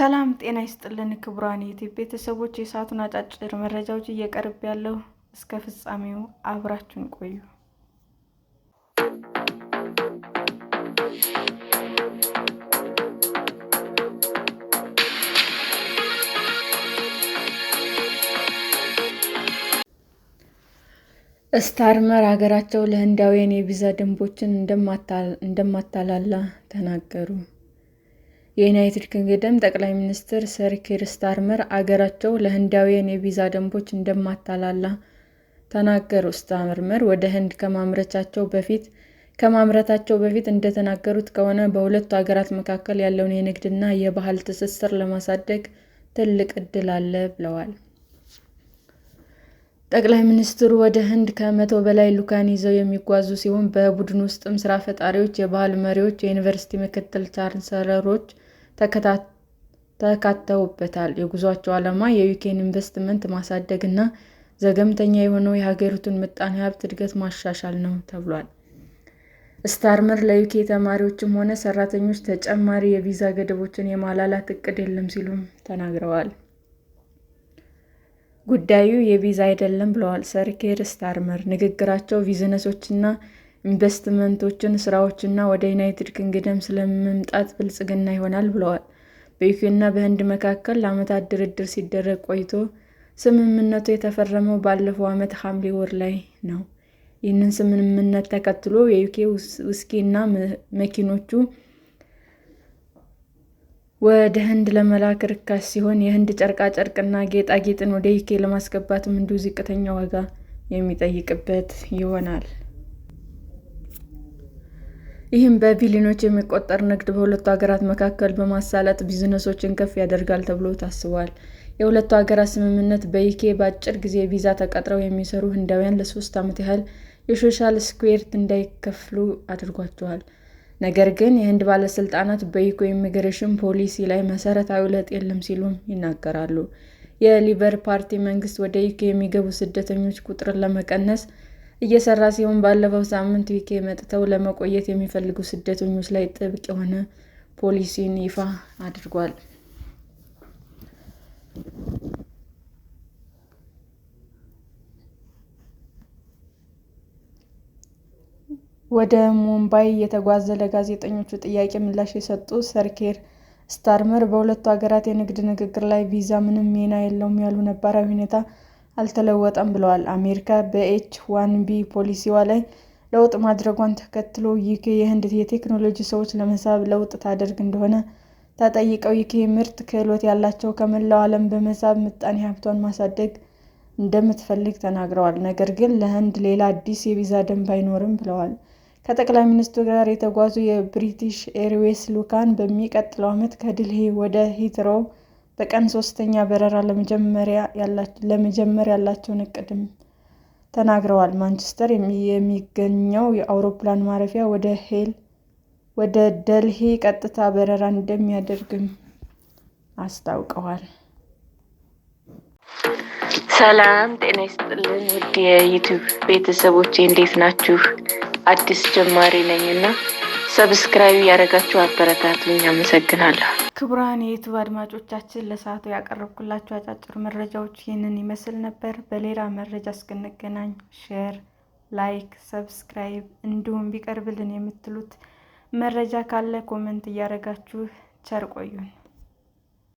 ሰላም ጤና ይስጥልን ክቡራን የዩቲዩብ ቤተሰቦች፣ የሰዓቱን አጫጭር መረጃዎች እየቀርብ ያለው እስከ ፍጻሜው አብራችሁን ቆዩ። ስታርመር ሀገራቸው ለህንዳውያን የቪዛ ደንቦችን እንደማታላላ ተናገሩ። የዩናይትድ ኪንግደም ጠቅላይ ሚኒስትር ሰር ኪር ስታርመር አገራቸው ለህንዳውያን የቪዛ ደንቦች እንደማታላላ ተናገሩ። ስታርመር ወደ ህንድ ከማምራታቸው በፊት እንደተናገሩት ከሆነ በሁለቱ ሀገራት መካከል ያለውን የንግድና የባህል ትስስር ለማሳደግ ትልቅ ዕድል አለ ብለዋል። ጠቅላይ ሚኒስትሩ ወደ ህንድ ከ100 በላይ ልዑካን ይዘው የሚጓዙ ሲሆን በቡድኑ ውስጥም ስራ ፈጣሪዎች፣ የባህል መሪዎች፣ የዩኒቨርሲቲ ምክትል ቻንሰለሮች ተካተውበታል። የጉዟቸው ዓላማ የዩኬን ኢንቨስትመንት ማሳደግ እና ዘገምተኛ የሆነውን የሀገሪቱን ምጣኔ ሀብት እድገት ማሻሻል ነው ተብሏል። ስታርመር ለዩኬ ተማሪዎችም ሆነ ሰራተኞች ተጨማሪ የቪዛ ገደቦችን የማላላት እቅድ የለም ሲሉም ተናግረዋል። ጉዳዩ የቪዛ አይደለም ብለዋል ሰር ኪር ስታርመር። ንግግራቸው ቢዝነሶችና ኢንቨስትመንቶችን፣ ስራዎችና ወደ ዩናይትድ ኪንግደም ስለመምጣት ብልጽግና ይሆናል ብለዋል። በዩኬና በህንድ መካከል ለዓመታት ድርድር ሲደረግ ቆይቶ ስምምነቱ የተፈረመው ባለፈው ዓመት ሐምሌ ወር ላይ ነው። ይህንን ስምምነት ተከትሎ የዩኬ ውስኪ እና መኪኖቹ ወደ ህንድ ለመላክ ርካሽ ሲሆን የህንድ ጨርቃጨርቅና ጌጣጌጥን ወደ ዩኬ ለማስገባትም እንዲሁ ዝቅተኛ ዋጋ የሚጠይቅበት ይሆናል። ይህም በቢሊዮኖች የሚቆጠር ንግድ በሁለቱ ሀገራት መካከል በማሳለጥ ቢዝነሶችን ከፍ ያደርጋል ተብሎ ታስቧል። የሁለቱ ሀገራት ስምምነት በዩኬ በአጭር ጊዜ ቪዛ ተቀጥረው የሚሰሩ ህንዳውያን ለ3 ዓመት ያህል የሶሻል ሴኩሪቲ እንዳይከፍሉ አድርጓቸዋል። ነገር ግን የህንድ ባለስልጣናት በዩኬ ኢሚግሬሽን ፖሊሲ ላይ መሰረታዊ ለውጥ የለም ሲሉም ይናገራሉ። የሊበር ፓርቲ መንግስት ወደ ዩኬ የሚገቡ ስደተኞች ቁጥርን ለመቀነስ እየሰራ ሲሆን ባለፈው ሳምንት ዩኬ መጥተው ለመቆየት የሚፈልጉ ስደተኞች ላይ ጥብቅ የሆነ ፖሊሲን ይፋ አድርጓል። ወደ ሙምባይ የተጓዘ ለጋዜጠኞች ጥያቄ ምላሽ የሰጡት ሰር ኪር ስታርመር በሁለቱ ሀገራት የንግድ ንግግር ላይ ቪዛ ምንም ሚና የለውም ያሉ ነባራዊ ሁኔታ አልተለወጠም ብለዋል። አሜሪካ በኤች-1ቢ ፖሊሲዋ ላይ ለውጥ ማድረጓን ተከትሎ ዩኬ የህንድ የቴክኖሎጂ ሰዎች ለመሳብ ለውጥ ታደርግ እንደሆነ ተጠይቀው ዩኬ ምርጥ ክህሎት ያላቸው ከመላው ዓለም በመሳብ ምጣኔ ሀብቷን ማሳደግ እንደምትፈልግ ተናግረዋል። ነገር ግን ለህንድ ሌላ አዲስ የቪዛ ደንብ አይኖርም ብለዋል። ከጠቅላይ ሚኒስትሩ ጋር የተጓዙ የብሪቲሽ ኤርዌይስ ልዑካን በሚቀጥለው ዓመት ከዲልሂ ወደ ሂትሮው በቀን 3ኛ በረራ ለመጀመር ያላቸውን እቅድም ተናግረዋል። ማንቸስተር የሚገኘው የአውሮፕላን ማረፊያ ወደ ደልሂ ቀጥታ በረራ እንደሚያደርግም አስታውቀዋል። ሰላም ጤና ይስጥልን ውድ የዩቲዩብ ቤተሰቦቼ እንዴት ናችሁ? አዲስ ጀማሪ ነኝና ሰብስክራይብ ያደረጋችሁ አበረታቱኝ። አመሰግናለሁ። ክቡራን የዩቲዩብ አድማጮቻችን ለሰዓቱ ያቀረብኩላችሁ አጫጭር መረጃዎች ይህንን ይመስል ነበር። በሌላ መረጃ እስክንገናኝ ሼር፣ ላይክ፣ ሰብስክራይብ እንዲሁም ቢቀርብልን የምትሉት መረጃ ካለ ኮሜንት እያደረጋችሁ ቸር ቆዩን።